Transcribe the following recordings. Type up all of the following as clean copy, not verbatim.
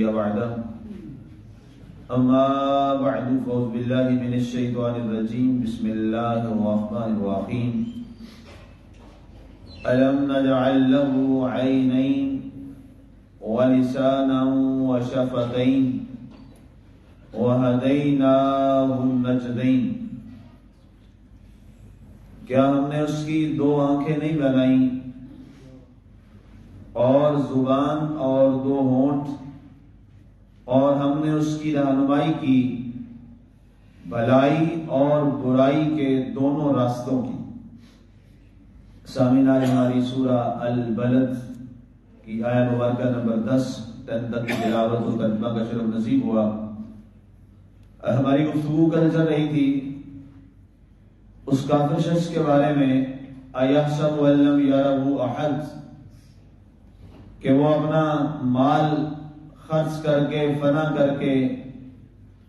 نبي بعده أما بعد فأعوذ بالله من الشيطان الرجيم بسم الله الرحمن الرحيم ألم نجعل له عينين ولسانا وشفتين وهديناه النجدين کیا ہم نے اس کی دو آنکھیں نہیں بنائیں اور زبان اور دو ہونٹ اور ہم نے اس کی رہنمائی کی بھلائی اور برائی کے دونوں راستوں کی۔ سامعین، آج ہماری سورہ البلد کی آیت مبارکہ نمبر 10 تک کی تلاوت و ترجمہ کا شرف نصیب ہوا۔ ہماری گفتگو کل چل رہی تھی اس کافر شخص کے بارے میں، اَيَحْسَبُ أَن لَّمْ يَرَهُ أَحَدٌ، کہ وہ اپنا مال خرچ کر کے فنا کر کے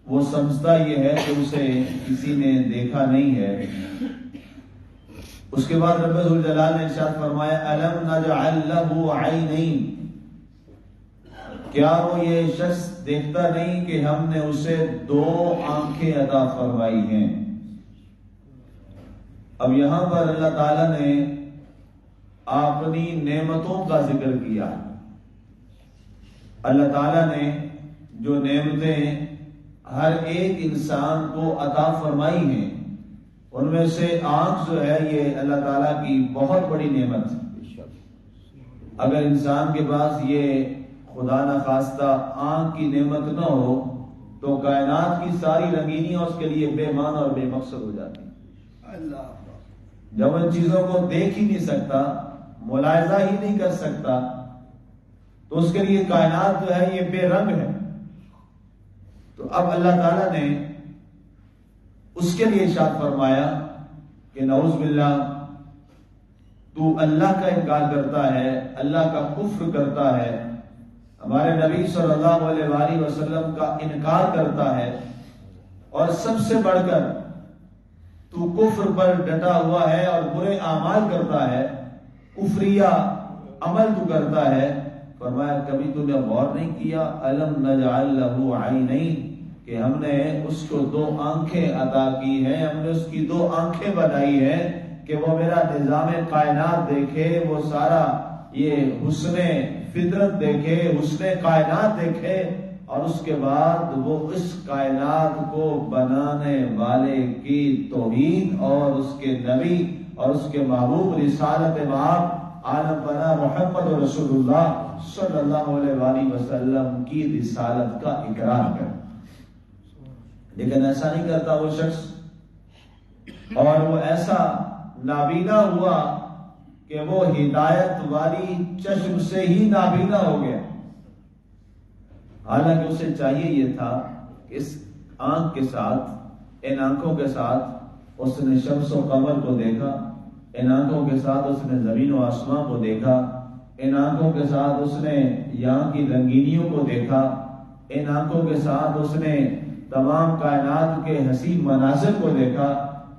وہ سمجھتا یہ ہے کہ اسے کسی نے دیکھا نہیں ہے۔ اس کے بعد رب ذوالجلال نے ارشاد فرمایا أَلَمْ نَجْعَل لَّهُ عَيْنَيْنِ، کیا وہ یہ شخص دیکھتا نہیں کہ ہم نے اسے دو آنکھیں عطا فرمائی ہیں۔ اب یہاں پر اللہ تعالیٰ نے اپنی نعمتوں کا ذکر کیا۔ اللہ تعالیٰ نے جو نعمتیں ہر ایک انسان کو عطا فرمائی ہیں ان میں سے آنکھ جو ہے یہ اللہ تعالیٰ کی بہت بڑی نعمت ہے۔ اگر انسان کے پاس یہ خدا نخواستہ آنکھ کی نعمت نہ ہو تو کائنات کی ساری رنگینیاں اس کے لیے بے معنی اور بے مقصد ہو جاتی ہیں۔ جب ان چیزوں کو دیکھ ہی نہیں سکتا، ملاحظہ ہی نہیں کر سکتا، تو اس کے لیے کائنات جو ہے یہ بے رنگ ہے۔ تو اب اللہ تعالیٰ نے اس کے لیے ارشاد فرمایا کہ نعوذ باللہ تو اللہ کا انکار کرتا ہے، اللہ کا کفر کرتا ہے، ہمارے نبی صلی اللہ علیہ وآلہ وسلم کا انکار کرتا ہے، اور سب سے بڑھ کر تو کفر پر ڈٹا ہوا ہے اور برے اعمال کرتا ہے، کفریہ عمل تو کرتا ہے۔ فرمایا کبھی تو نے غور نہیں کیا أَلَمْ نَجْعَل لَّهُ عَيْنَيْنِ، کہ ہم نے اس کو دو آنکھیں عطا کی ہیں، ہم نے اس کی دو آنکھیں بنائی ہیں کہ وہ میرا نظام کائنات دیکھے، وہ سارا یہ حسن فطرت دیکھے، حسن کائنات دیکھے، اور اس کے بعد وہ اس کائنات کو بنانے والے کی توحید اور اس کے نبی اور اس کے محبوب رسالت مآب عالم بنا محمد رسول اللہ صلی اللہ علیہ وآلہ وسلم کی رسالت کا اقرار کر۔ لیکن ایسا نہیں کرتا وہ شخص، اور وہ ایسا نابینا ہوا کہ وہ ہدایت والی چشم سے ہی نابینا ہو گیا، حالانکہ اسے چاہیے یہ تھا کہ اس آنکھ کے ساتھ، ان آنکھوں کے ساتھ اس نے شمس و قمر کو دیکھا، ان آنکھوں کے ساتھ اس نے زمین و آسمان کو دیکھا، ان آنکھوں کے ساتھ اس نے یہاں کی رنگینیوں کو دیکھا، ان آنکھوں کے ساتھ اس نے تمام کائنات کے حسین مناظر کو دیکھا،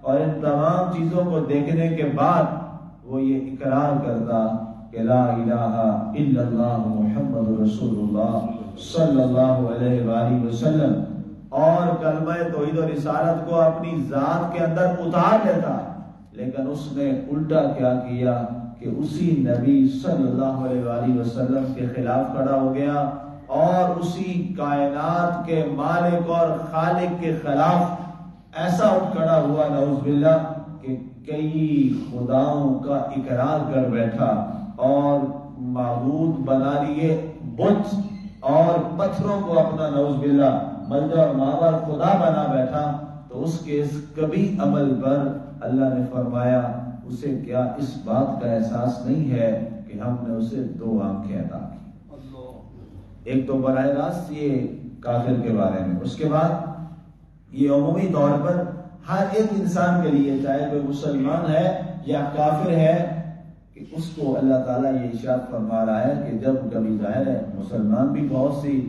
اور ان تمام چیزوں کو دیکھنے کے بعد وہ یہ اقرار کرتا کہ لا الہ الا اللہ محمد رسول اللہ صلی اللہ علیہ وآلہ وسلم، اور کلمہ توحید و رسالت کو اپنی ذات کے اندر اتار لیتا۔ لیکن اس نے الٹا کیا کیا کہ اسی نبی صلی اللہ علیہ وآلہ وسلم کے خلاف کھڑا ہو گیا، اور اسی کائنات کے مالک اور خالق کے خلاف ایسا اٹھ کھڑا ہوا نعوذ باللہ کہ کئی خداؤں کا اقرار کر بیٹھا اور معبود بنا لیے بت، اور پتھروں کو اپنا نعوذ باللہ ملجا اور ماور خدا بنا بیٹھا۔ تو اس کے اس کبھی عمل پر اللہ نے فرمایا اسے کیا اس بات کا احساس نہیں ہے کہ ہم نے اسے دو آنکھیں عطا کی۔ ایک تو براہ راست یہ کافر کے بارے میں، اس کے بعد یہ عمومی طور پر ہر ایک انسان کے لیے، چاہے کوئی مسلمان ہے یا کافر ہے، کہ اس کو اللہ تعالیٰ یہ ارشاد فرما رہا ہے کہ جب کبھی ظاہر ہے مسلمان بھی بہت سی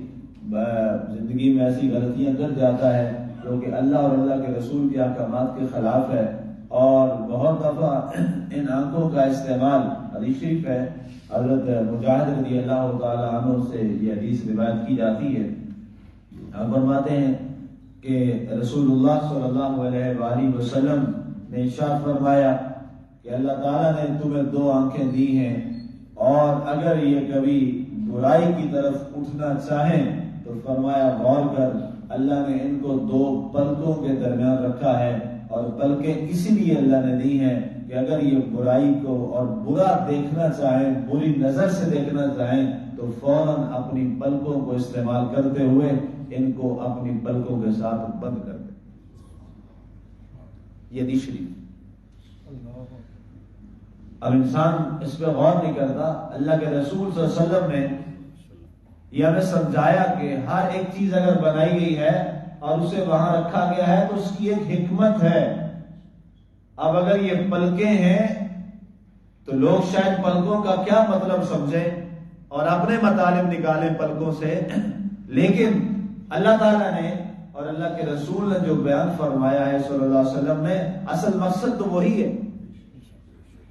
زندگی میں ایسی غلطیاں کر جاتا ہے جو کہ اللہ اور اللہ کے رسول کے احکامات کے خلاف ہے، اور بہت دفعہ ان آنکھوں کا استعمال، حدیث شریف ہے حضرت مجاہد رضی اللہ تعالیٰ عنہ سے یہ حدیث روایت کی جاتی ہے، آپ فرماتے ہیں کہ رسول اللہ صلی اللہ علیہ وآلہ وسلم نے ارشاد فرمایا کہ اللہ تعالیٰ نے تمہیں 2 آنکھیں دی ہیں، اور اگر یہ کبھی برائی کی طرف اٹھنا چاہیں تو فرمایا غور کر، اللہ نے ان کو 2 پلکوں کے درمیان رکھا ہے، اور پلکیں اسی لیے اللہ نے دی ہیں کہ اگر یہ برائی کو اور برا دیکھنا چاہیں، بری نظر سے دیکھنا چاہیں تو فوراً اپنی پلکوں کو استعمال کرتے ہوئے ان کو اپنی پلکوں کے ساتھ بند کر دیں۔ یہ حدیث شریف۔ اب انسان اس پہ غور نہیں کرتا۔ اللہ کے رسول صلی اللہ علیہ وسلم نے یہ ہمیں سمجھایا کہ ہر ایک چیز اگر بنائی گئی ہے اور اسے وہاں رکھا گیا ہے تو اس کی ایک حکمت ہے۔ اب اگر یہ پلکیں ہیں تو لوگ شاید پلکوں کا کیا مطلب سمجھیں اور اپنے مطالب نکالیں پلکوں سے، لیکن اللہ تعالیٰ نے اور اللہ کے رسول نے جو بیان فرمایا ہے صلی اللہ علیہ وسلم نے، اصل مقصد تو وہی ہے،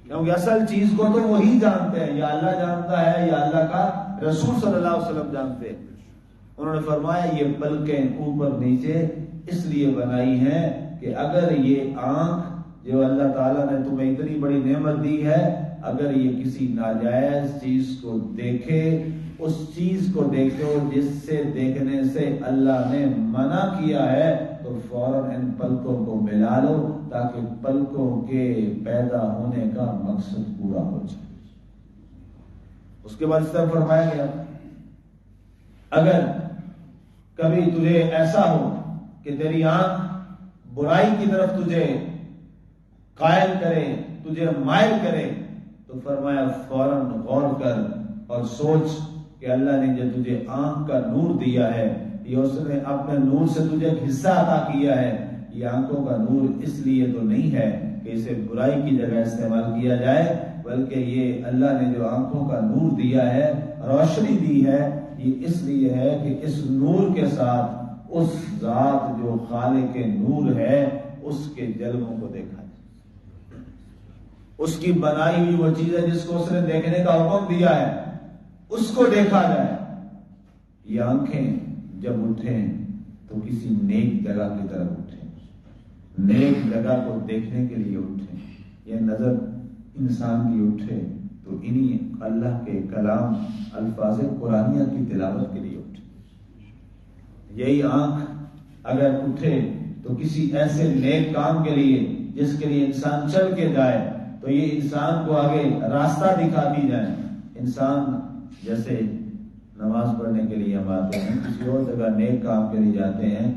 کیونکہ اصل چیز کو تو وہی جانتے ہیں، یا اللہ جانتا ہے یا اللہ کا رسول صلی اللہ علیہ وسلم جانتے ہیں۔ انہوں نے فرمایا یہ پلکیں اوپر نیچے اس لیے بنائی ہیں کہ اگر یہ آنکھ جو اللہ تعالیٰ نے تمہیں اتنی بڑی نعمت دی ہے، اگر یہ کسی ناجائز چیز کو دیکھے، اس چیز کو دیکھو جس سے دیکھنے سے اللہ نے منع کیا ہے، تو فوراً ان پلکوں کو ملا لو تاکہ پلکوں کے پیدا ہونے کا مقصد پورا ہو جائے۔ اس کے بعد اس طرح فرمایا گیا اگر کبھی تجھے ایسا ہو کہ تیری آنکھ برائی کی طرف تجھے قائل کرے، تجھے مائل کرے، تو فرمایا فوراً غور کر اور سوچ کہ اللہ نے جو تجھے آنکھ کا نور دیا ہے، یہ اس نے اپنے نور سے تجھے ایک حصہ عطا کیا ہے، یہ آنکھوں کا نور اس لیے تو نہیں ہے کہ اسے برائی کی جگہ استعمال کیا جائے، بلکہ یہ اللہ نے جو آنکھوں کا نور دیا ہے، روشنی دی ہے، یہ اس لیے ہے کہ اس نور کے ساتھ اس ذات جو خالق نور ہے اس کے جلووں کو دیکھا جائے، اس کی بنائی ہوئی وہ چیز ہے جس کو اس نے دیکھنے کا حکم دیا ہے اس کو دیکھا جائے۔ یہ آنکھیں جب اٹھیں تو کسی نیک جگہ کی طرف اٹھیں، نیک جگہ کو دیکھنے کے لیے اٹھیں۔ یہ نظر انسان کی اٹھے تو انہی اللہ کے کلام الفاظ قرآنیہ کی تلاوت کے لیے اٹھے۔ یہی آنکھ اگر اٹھے تو کسی ایسے نیک کام کے لیے جس کے لیے انسان چل کے جائے تو یہ انسان کو آگے راستہ دکھاتی جائے۔ انسان جیسے نماز پڑھنے کے لیے ہم آتے ہیں، کسی اور جگہ نیک کام کے لیے جاتے ہیں،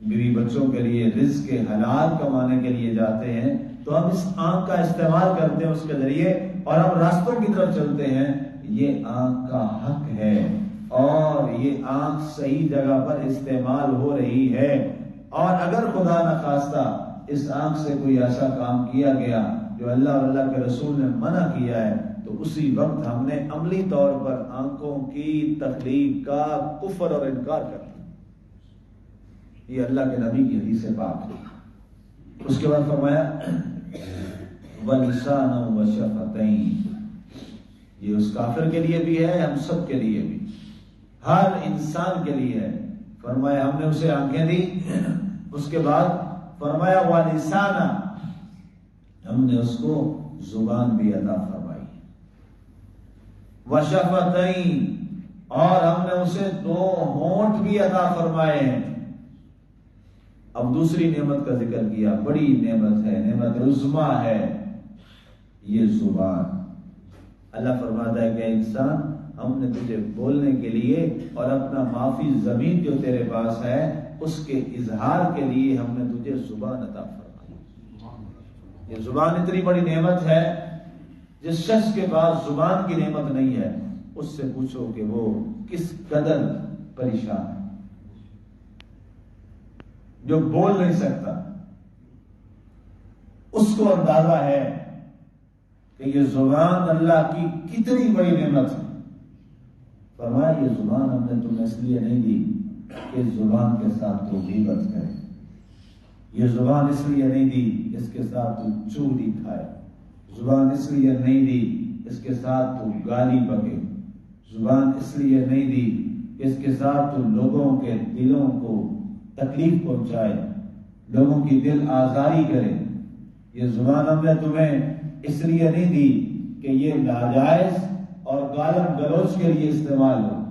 بیوی بچوں کے لیے رزق کے حلال کمانے کے لیے جاتے ہیں، تو ہم اس آنکھ کا استعمال کرتے ہیں اس کے ذریعے اور ہم راستوں کی طرف چلتے ہیں۔ یہ آنکھ کا حق ہے اور یہ آنکھ صحیح جگہ پر استعمال ہو رہی ہے، اور اگر خدا نخواستہ اس آنکھ سے کوئی ایسا کام کیا گیا جو اللہ اور اللہ کے رسول نے منع کیا ہے تو اسی وقت ہم نے عملی طور پر آنکھوں کی تخلیق کا کفر اور انکار کر دیا۔ یہ اللہ کے نبی کی حدیث پاک ہے۔ اس کے بعد فرمایا وَلِسَانًا وَشَفَتَيْنِ، یہ اس کافر کے لیے بھی ہے، ہم سب کے لیے بھی، ہر انسان کے لیے ہے۔ فرمایا ہم نے اسے آنکھیں دی، اس کے بعد فرمایا وَلِسَانًا، ہم نے اس کو زبان بھی عطا فرمائی، وَشَفَتَيْنِ، اور ہم نے اسے 2 ہونٹ بھی عطا فرمائے ہیں۔ اب دوسری نعمت کا ذکر کیا، بڑی نعمت ہے، نعمت عظمیٰ ہے یہ زبان۔ اللہ فرماتا ہے کہ انسان ہم نے تجھے بولنے کے لیے اور اپنا معافی زمین جو تیرے پاس ہے اس کے اظہار کے لیے ہم نے تجھے زبان عطا فرمائی۔ یہ زبان اتنی بڑی نعمت ہے، جس شخص کے پاس زبان کی نعمت نہیں ہے اس سے پوچھو کہ وہ کس قدر پریشان ہے، جو بول نہیں سکتا، اس کو اندازہ ہے کہ یہ زبان اللہ کی کتنی بڑی نعمت ہے۔ فرمایا یہ زبان ہم نے تمہیں اس لیے نہیں دی کہ زبان کے ساتھ تو غیبت کرے، یہ زبان اس لیے نہیں دی اس کے ساتھ تو چوری کھائے، زبان اس لیے نہیں دی اس کے ساتھ تو گالی بکے، زبان اس لیے نہیں دی کہ اس کے ساتھ تو لوگوں کے دلوں کو تکلیف پہنچائے، لوگوں کی دل آزاری کرے۔ یہ زبان ہم نے تمہیں اس لیے نہیں دی کہ یہ ناجائز اور گالم گلوچ کے لیے استعمال ہو،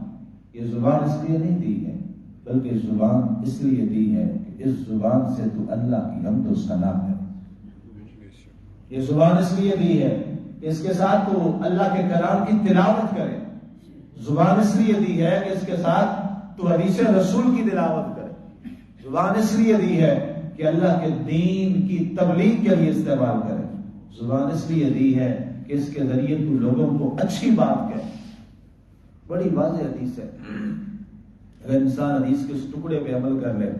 یہ زبان اس لیے نہیں دی ہے، بلکہ زبان اس لیے دی ہے کہ اس زبان سے تو اللہ کی حمد و ثنا ہے۔ یہ زبان اس لیے دی ہے کہ اس کے ساتھ تو اللہ کے کلام کی تلاوت کرے، زبان اس لیے دی ہے کہ اس کے ساتھ تو حدیث رسول کی تلاوت کرے، زبان اس لیے دی ہے کہ اللہ کے دین کی تبلیغ کے لیے استعمال کرے، زبان اس لیے دی ہے کہ اس کے ذریعے تو لوگوں کو اچھی بات کہے۔ بڑی واضح حدیث ہے، اگر انسان حدیث کے اس ٹکڑے پہ عمل کر لے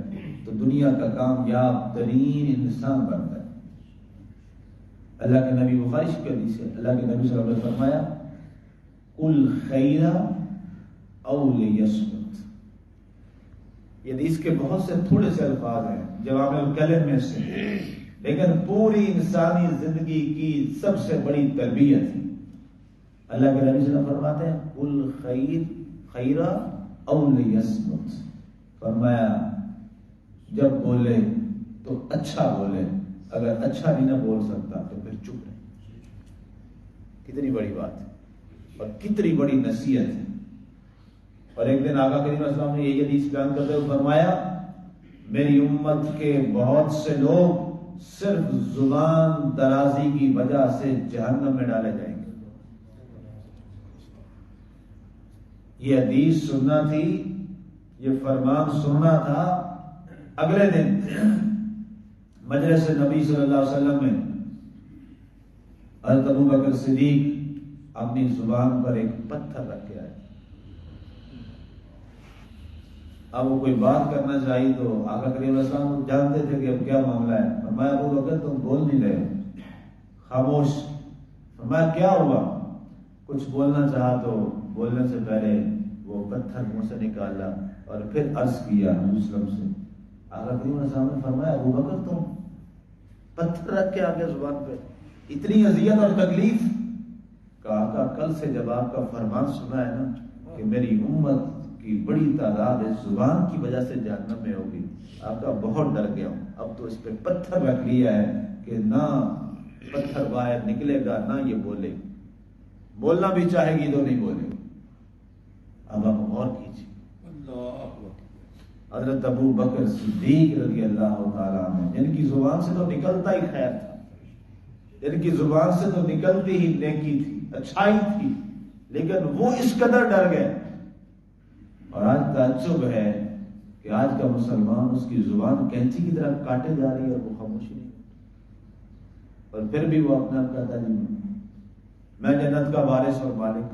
تو دنیا کا کامیاب ترین انسان بنتا ہے۔ اللہ کے نبی بخاری کی حدیث ہے، اللہ کے نبی صلی اللہ علیہ وسلم نے فرمایا قل خیر او لیصمت۔ یہ حدیث کے بہت سے تھوڑے سے الفاظ ہیں جوامع الکلم میں سے، لیکن پوری انسانی زندگی کی سب سے بڑی تربیت ہے۔ اللہ کے نبی صلی اللہ علیہ وسلم فرماتے ہیں قل خیر او لیصمت، فرمایا جب بولے تو اچھا بولے، اگر اچھا نہیں نہ بول سکتا تو پھر چپ رہے۔ کتنی بڑی بات ہے اور کتنی بڑی نصیحت ہے۔ اور ایک دن آقا کریم صلی اللہ علیہ وسلم نے یہ حدیث بیان کرتے ہوئے فرمایا میری امت کے بہت سے لوگ صرف زبان درازی کی وجہ سے جہنم میں ڈالے جائیں گے۔ یہ حدیث سننا تھی، یہ فرمان سننا تھا، اگلے دن مجلس نبی صلی اللہ علیہ وسلم میں حضرت ابو بکر صدیق اپنی زبان پر ایک پتھر رکھ کے آئے۔ اب وہ کوئی بات کرنا چاہیے تو آقا کریم علیہ السلام جانتے تھے کہ اب کیا معاملہ ہے۔ فرمایا ابو بکر تم بول نہیں رہے، خاموش۔ فرمایا کیا ہوا؟ کچھ بولنا چاہا تو بولنے سے پہلے وہ پتھر منہ سے نکالا اور پھر عرض کیا نبی صلی اللہ علیہ وسلم سے۔ آقا کریم علیہ السلام نے فرمایا ابو بکر تم پتھر رکھ کے آگے زبان پہ اتنی اذیت اور تکلیف؟ کہا آقا کل سے جب آپ کا فرمان سنا ہے نا کہ میری امت کی بڑی تعداد اس زبان کی وجہ سے جہنم میں ہوگی، آقا بہت ڈر گیا ہوں، اب تو اس پہ پتھر رکھ لیا ہے کہ نہ پتھر باہر نکلے گا نہ یہ بولے، بولنا بھی چاہے گی تو نہیں بولے گا۔ اب آپ غور کیجیے، حضرت ابو بکر صدیق رضی اللہ تعالیٰ عنہ جن کی زبان سے تو نکلتا ہی خیر تھا، جن کی زبان سے تو نکلتی ہی نیکی تھی، اچھائی تھی، لیکن وہ اس قدر ڈر گئے۔ اور آج تعجب ہے کہ آج کا مسلمان اس کی زبان کینچی کی طرح کاٹے جا رہی ہے اور وہ خاموشی نہیں، اور پھر بھی وہ اپنا کہتا ہے میں جنت کا وارث اور مالک۔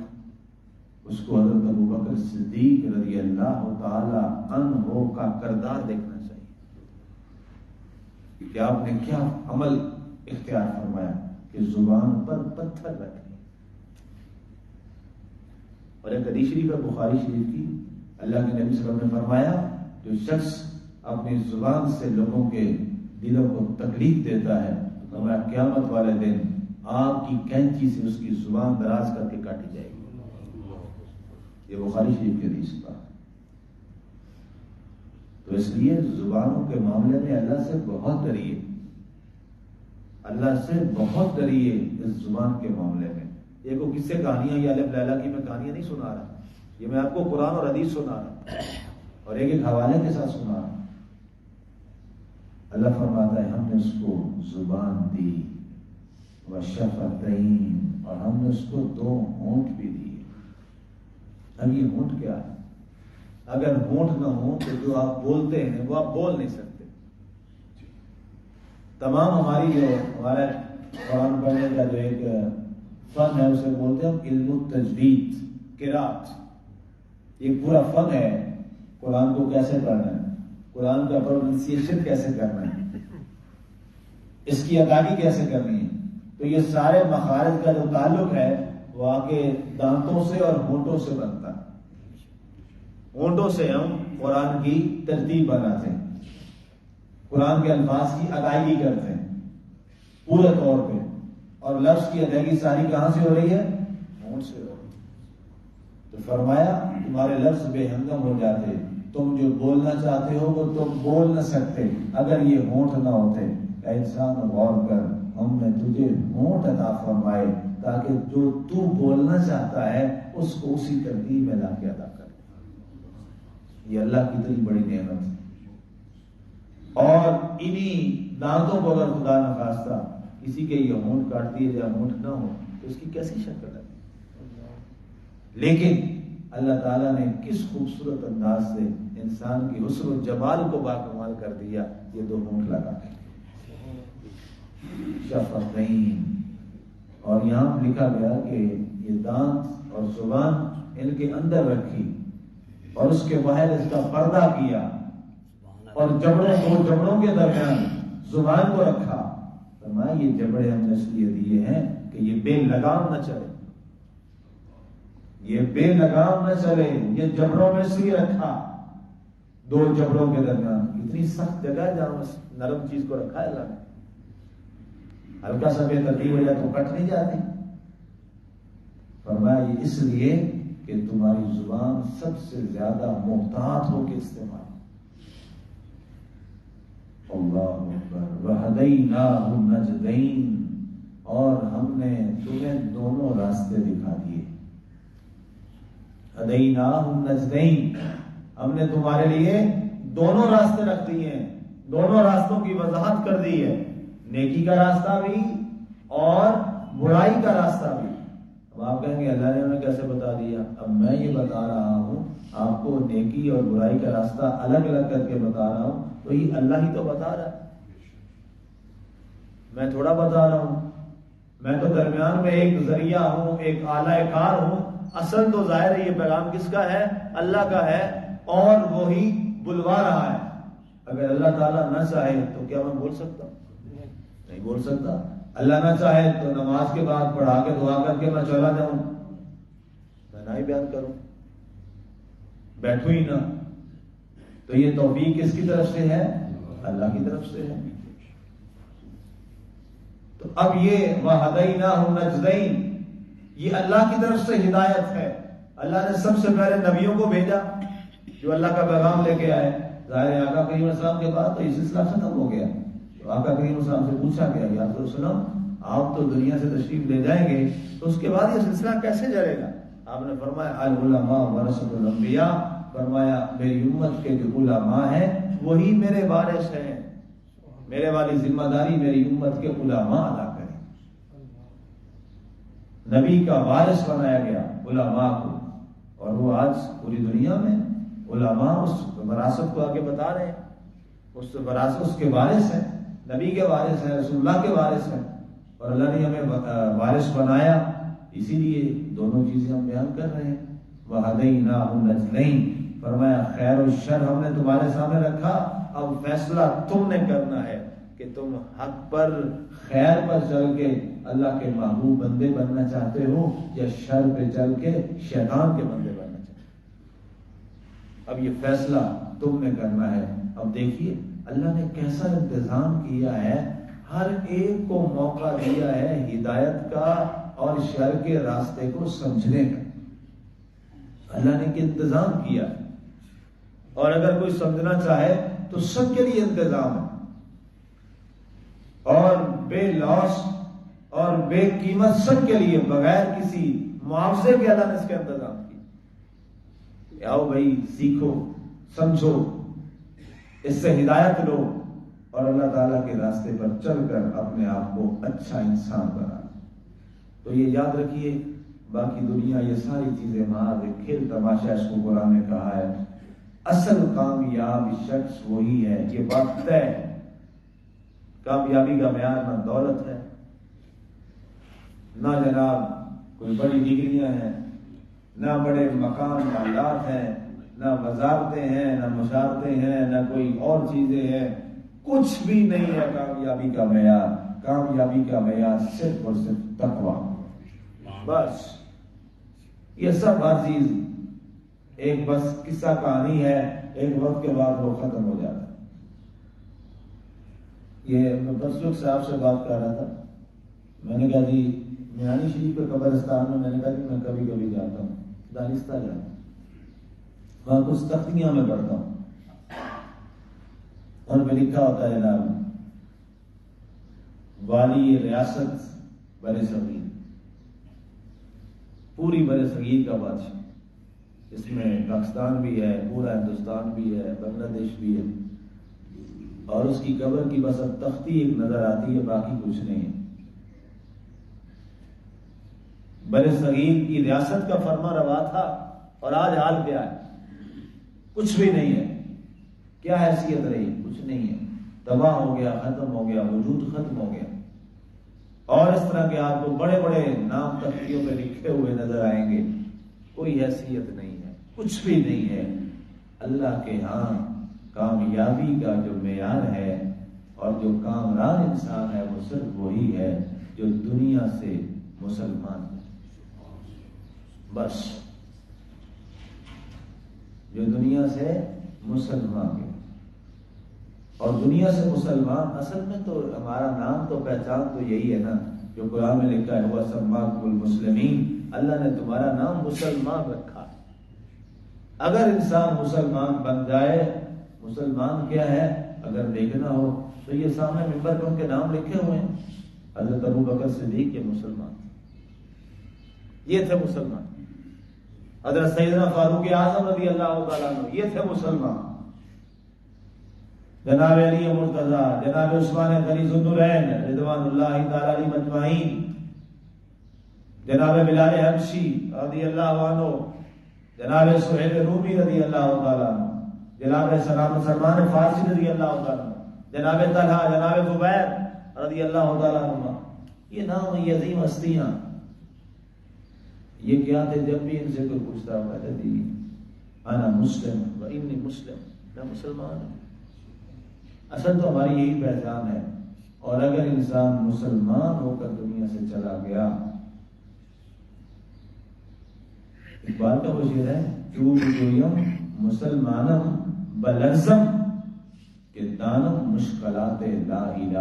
اس کو حضرت ابو بکر صدیق رضی اللہ تعالی عنہ کا کردار دیکھنا چاہیے کہ آپ نے کیا عمل اختیار فرمایا کہ زبان پر پتھر رکھے۔ اور ایک حدیث شریف ہے بخاری شریف کی، اللہ کے نبی صلی اللہ علیہ وسلم نے فرمایا جو شخص اپنی زبان سے لوگوں کے دلوں کو تکلیف دیتا ہے تو ہمارا قیامت والے دن آگ کی کینچی سے اس کی زبان دراز کر کے کاٹی جائے گی۔ یہ بخاری شریف کی حدیث ہے۔ تو اس لیے زبانوں کے معاملے میں اللہ سے بہت ڈریے، اللہ سے بہت ڈریے اس زبان کے معاملے میں۔ یہ کوئی قصے کہانیاں یا الف لیلا کی میں کہانیاں نہیں سنا رہا، یہ میں آپ کو قرآن اور حدیث سنا رہا اور ایک ایک حوالے کے ساتھ سنا رہا۔ اللہ فرماتا ہے ہم نے اس کو زبان دی وشفتین، اور ہم نے اس کو دو ہونٹ بھی دیے۔ اب یہ ہونٹ کیا ہے؟ اگر ہونٹ نہ ہو تو جو آپ بولتے ہیں وہ آپ بول نہیں سکتے۔ تمام ہماری جو ہمارا قرآن پڑھنے کا جو ایک فن ہے اسے بولتے ہیں علم التجوید، قرات۔ یہ پورا فن ہے قرآن کو کیسے پڑھنا ہے، قرآن کا پروننسیشن کیسے کرنا ہے، اس کی ادائیگی کیسے کرنی ہے۔ تو یہ سارے مخارج کا جو تعلق ہے وہ آگے دانتوں سے اور ہونٹوں سے بنتا ہے۔ ہونٹوں سے ہم قرآن کی ترتیب بناتے ہیں، قرآن کے الفاظ کی ادائیگی کرتے ہیں پورے طور پہ، اور لفظ کی ادائیگی ساری کہاں سے ہو رہی ہے؟ ہونٹ سے ہو. تو فرمایا تمہارے لفظ بے ہنگم ہو جاتے, تم جو بولنا چاہتے ہو وہ تم بول نہ سکتے اگر یہ ہونٹ نہ ہوتے. اے انسان غور کر, ہم نے تجھے ہونٹ عطا فرمائے تاکہ جو تو بولنا چاہتا ہے اس کو اسی ترتیب میں لا کے ادا کر. یہ اللہ کی اتنی بڑی نعمت ہے. اور انہی دانتوں کو اگر خدا نہ خواستہ کسی کے یہ ہونٹ کاٹ دیے یا ہونٹ نہ ہو تو اس کی کیسی شکل ہے. لیکن اللہ تعالیٰ نے کس خوبصورت انداز سے انسان کی حسن و جمال کو باکمال کر دیا یہ دو ہونٹ لگا کے. شفتین, اور یہاں لکھا گیا کہ یہ دانت اور زبان ان کے اندر رکھی اور اس کے باہر اس کا پردہ کیا اور جبڑوں کے درمیان زبان کو رکھا. فرمایا یہ جبڑے ہم نے اس لیے دیے ہیں کہ یہ بے لگام نہ چلے, یہ بے لگام نہ چلے. یہ جبڑوں میں اس لیے رکھا, دو جبڑوں کے درمیان. اتنی سخت جگہ ہے جہاں اس نرم چیز کو رکھا ہے اللہ نے. ہلکا سا بے ترتیب ہو جائے تو کٹ نہیں جاتی. فرمایا یہ اس لیے کہ تمہاری زبان سب سے زیادہ محتاط ہو کے استعمال. اللہ اکبر. وہدیناہ النجدین, اور ہم نے تمہیں دونوں راستے دکھا دیے. ہدیناہ النجدین, ہم نے تمہارے لیے دونوں راستے رکھ دیے ہیں, دونوں راستوں کی وضاحت کر دی ہے. نیکی کا راستہ بھی اور برائی کا راستہ بھی. اب آپ کہیں گے اللہ نے ہمیں کیسے بتا دیا؟ اب میں یہ بتا رہا ہوں آپ کو, نیکی اور برائی کا راستہ الگ الگ کر کے بتا رہا ہوں, تو یہ اللہ ہی تو بتا رہا ہے, میں تھوڑا بتا رہا ہوں. میں تو درمیان میں ایک ذریعہ ہوں, ایک آلہ کار ہوں. اصل تو ظاہر ہے یہ پیغام کس کا ہے؟ اللہ کا ہے, اور وہی بلوا رہا ہے. اگر اللہ تعالیٰ نہ چاہے تو کیا میں بول سکتا ہوں؟ نہیں بول سکتا. اللہ نہ چاہے تو نماز کے بعد پڑھا کے دعا کر کے میں چلا جاؤں, میں نہ ہی بیان کروں, بیٹھوں ہی نہ. تو یہ توفیق کس کی طرف سے ہے؟ اللہ کی طرف سے ہے. تو اب یہ وَهَدَيْنَاهُ النَّجْدَيْنِ, یہ اللہ کی طرف سے ہدایت ہے. اللہ نے سب سے پہلے نبیوں کو بھیجا جو اللہ کا پیغام لے کے آئے. ظاہر آقا کریم صلی اللہ علیہ وسلم کے بعد تو یہ سلسلہ ختم ہو گیا. تو آقا کریم صلی اللہ علیہ وسلم سے پوچھا گیا یا رسول اللہ وسلم آپ تو دنیا سے تشریف لے جائیں گے تو اس کے بعد یہ سلسلہ کیسے چلے گا؟ آپ نے فرمایا العلماء ورثۃ الانبیاء, فرمایا میری امت کے جو علماء ہیں وہی میرے وارث ہیں. میرے والی ذمہ داری میری امت کے علماء ادا کریں. نبی کا وارث بنایا گیا علماء کو, اور وہ آج پوری دنیا میں علماء اس وراثت کو آگے بتا رہے ہیں. اس وراثت اس کے وارث ہیں, نبی کے وارث ہیں, رسول اللہ کے وارث ہیں, اور اللہ نے ہمیں وارث بنایا. اسی لیے دونوں چیزیں ہم بیان کر رہے ہیں. وَهَدَيْنَاهُ النَّجْدَيْنِ, فرمایا خیر و شر ہم نے تمہارے سامنے رکھا, اب فیصلہ تم نے کرنا ہے کہ تم حق پر خیر پر چل کے اللہ کے محبوب بندے بننا چاہتے ہو یا شر پہ چل کے شیطان کے بندے بننا چاہتے ہو. اب یہ فیصلہ تم نے کرنا ہے. اب دیکھیے اللہ نے کیسا انتظام کیا ہے, ہر ایک کو موقع دیا ہے ہدایت کا اور شر کے راستے کو سمجھنے کا. اللہ نے کہ انتظام کیا, اور اگر کوئی سمجھنا چاہے تو سب کے لیے انتظام ہے, اور بے لاس اور بے قیمت سب کے لیے بغیر کسی معاوضے کے اللہ نے اس کا انتظام کیا. آؤ بھائی سیکھو, سمجھو, اس سے ہدایت لو اور اللہ تعالیٰ کے راستے پر چل کر اپنے آپ کو اچھا انسان بنا. تو یہ یاد رکھیے, باقی دنیا یہ ساری چیزیں محض کھیل تماشا اس کو قرآن نے کہا ہے. اصل کامیاب شخص وہی ہے, یہ بات طے ہے. کامیابی کا معیار نہ دولت ہے, نہ جناب کوئی بڑی ڈگریاں ہیں, نہ بڑے مکان محلات ہیں, نہ وزارتیں ہیں, نہ مشارتیں ہیں, نہ کوئی اور چیزیں ہیں. کچھ بھی نہیں ہے کامیابی کا معیار. کامیابی کا معیار صرف اور صرف تقویٰ. بس یہ سب ہر چیز ایک بس قصہ کہانی ہے, ایک وقت کے بعد وہ ختم ہو جاتا ہے. یہ میں پرسوں صاحب سے بات کر رہا تھا, میں نے کہا جی میانی شریف کے قبرستان میں نے کہا کہ میں کبھی کبھی جاتا ہوں، دانستہ جاتا ہوں، وہاں کچھ تختیاں میں پڑھتا ہوں، اور میں لکھا ہوتا ہے نام والی ریاست بر صغیر، پوری بر صغیر کا بادشاہ، اس میں پاکستان بھی ہے، پورا ہندوستان بھی ہے، بنگلہ دیش بھی ہے، اور اس کی قبر کی بس اب تختی ایک نظر آتی ہے، باقی کچھ نہیں ہے۔ بر صغیر کی ریاست کا فرما روا تھا، اور آج حال کیا ہے؟ کچھ بھی نہیں ہے۔ کیا حیثیت رہی؟ کچھ نہیں ہے، تباہ ہو گیا، ختم ہو گیا، وجود ختم ہو گیا۔ اور اس طرح کے آپ کو بڑے بڑے نام تختیوں پہ لکھے ہوئے نظر آئیں گے، کوئی حیثیت نہیں ہے، کچھ بھی نہیں ہے۔ اللہ کے ہاں کامیابی کا جو معیار ہے اور جو کامران انسان ہے وہ صرف وہی ہے جو دنیا سے مسلمان ہے، بس جو دنیا سے مسلمان ہے۔ اور دنیا سے مسلمان اصل میں تو ہمارا نام تو پہچان تو یہی ہے نا، جو قرآن میں لکھا ہے وہ سماکم المسلمین، اللہ نے تمہارا نام مسلمان رکھا ہے۔ اگر انسان مسلمان بن جائے، مسلمان کیا ہے اگر دیکھنا ہو تو یہ سامنے ممبر پہ ان کے نام لکھے ہوئے ہیں، حضرت ابو بکر صدیق یہ مسلمان، یہ تھے مسلمان، حضرت سیدنا فاروق اعظم رضی اللہ تعالیٰ عنہ یہ تھے مسلمان، جناب علی مرتضیٰ، جناب عثمان غنی ذوالنورین رضوان اللہ تعالی علیہ مجمعین، جناب بلال حبشی رضی اللہ عنہ، جناب سہیل رومی رضی اللہ تعالیٰ عنہ، جناب سلمان فارسی رضی اللہ تعالیٰ عنہ، جناب طلحہ، جناب زبیر رضی اللہ تعالیٰ عنہ، یہ نام یہ عظیم ہستیاں، یہ کیا تھے؟ جب بھی ان سے کوئی پوچھتا ہوا کہتے تھی انا مسلم و انی مسلم، میں مسلمان ہوں۔ اصل تو ہماری یہی پہچان ہے، اور اگر انسان مسلمان ہو کر دنیا سے چلا گیا، اقبال کا وہ شعر ہے چوب گویم مسلمانم بلرزم کہ دانم مشکلات لا الہ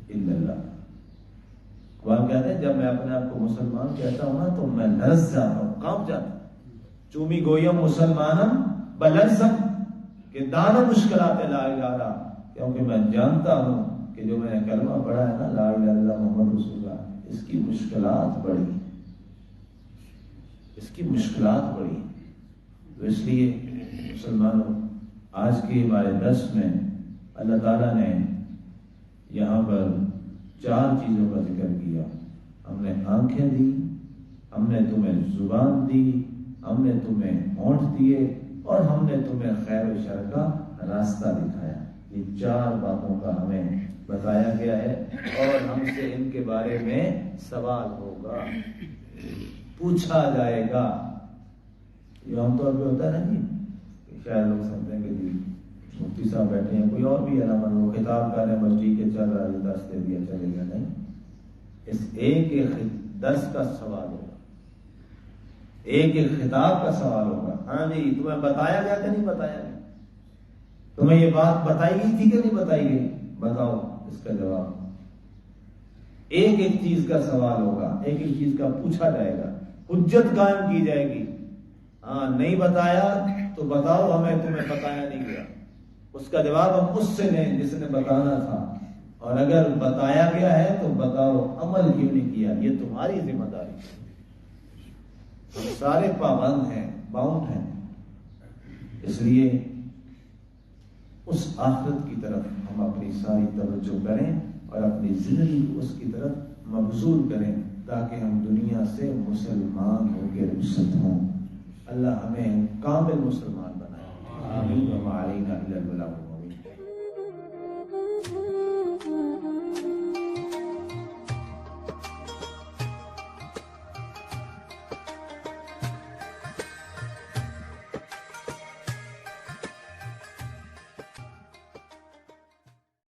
الا اللہ۔ اقبال کہتے ہیں جب میں اپنے آپ کو مسلمان کہتا ہوں نا تو میں لرز جاتا ہوں، کانپ جاتا ہوں۔ چومی گویم مسلمانم بلرزم کہ دانم مشکلات لا الہ الا اللہ، کیونکہ میں جانتا ہوں کہ جو میں نے کلمہ پڑھا ہے نا لا الہ الا اللہ محمد رسول اللہ، اس کی مشکلات بڑی، اس کی مشکلات بڑی۔ تو اس لیے مسلمانوں آج کے ہمارے درس میں اللہ تعالیٰ نے یہاں پر 4 چیزوں کا ذکر کیا۔ ہم نے آنکھیں دی، ہم نے تمہیں زبان دی، ہم نے تمہیں ہونٹ دیے، اور ہم نے تمہیں خیر و شر کا راستہ دکھایا۔ یہ 4 باتوں کا ہمیں بتایا گیا ہے، اور ہم سے ان کے بارے میں سوال ہوگا، پوچھا جائے گا۔ یہ عام طور پہ ہوتا ہے نا جی، شاید لوگ سمجھتے ہیں کہ جی مفتی صاحب بیٹھے ہیں، کوئی اور بھی ہے نا، وہ خطاب کر رہے ہیں، بس ٹھیک ہے چل رہا ہے، درس دے دیا چلے گا، نہیں، اس ایک درس کا سوال ہوگا، ایک خطاب کا سوال ہوگا۔ ہاں جی تمہیں بتایا گیا کہ نہیں بتایا گیا؟ تمہیں یہ بات بتائی گئی تھی کہ نہیں بتائی گئی؟ بتاؤ اس کا جواب۔ ایک ایک چیز کا سوال ہوگا، ایک ایک چیز کا پوچھا جائے گا، حجت قائم کی جائے گی۔ ہاں نہیں بتایا تو بتاؤ ہمیں تمہیں بتایا نہیں گیا، اس کا جواب ہم اس سے لیں جس نے بتانا تھا، اور اگر بتایا گیا ہے تو بتاؤ عمل کیوں نہیں کیا، یہ تمہاری ذمہ داری ہے۔ ہم سارے پابند ہیں، باؤنڈ ہیں، اس لیے اس آخرت کی طرف ہم اپنی ساری توجہ کریں اور اپنی زندگی کو اس کی طرف مبذول کریں، تاکہ ہم دنیا سے مسلمان ہو کے رخصت ہوں۔ اللہ ہمیں کامل مسلمان بنائے، آمین۔ وما علینا الا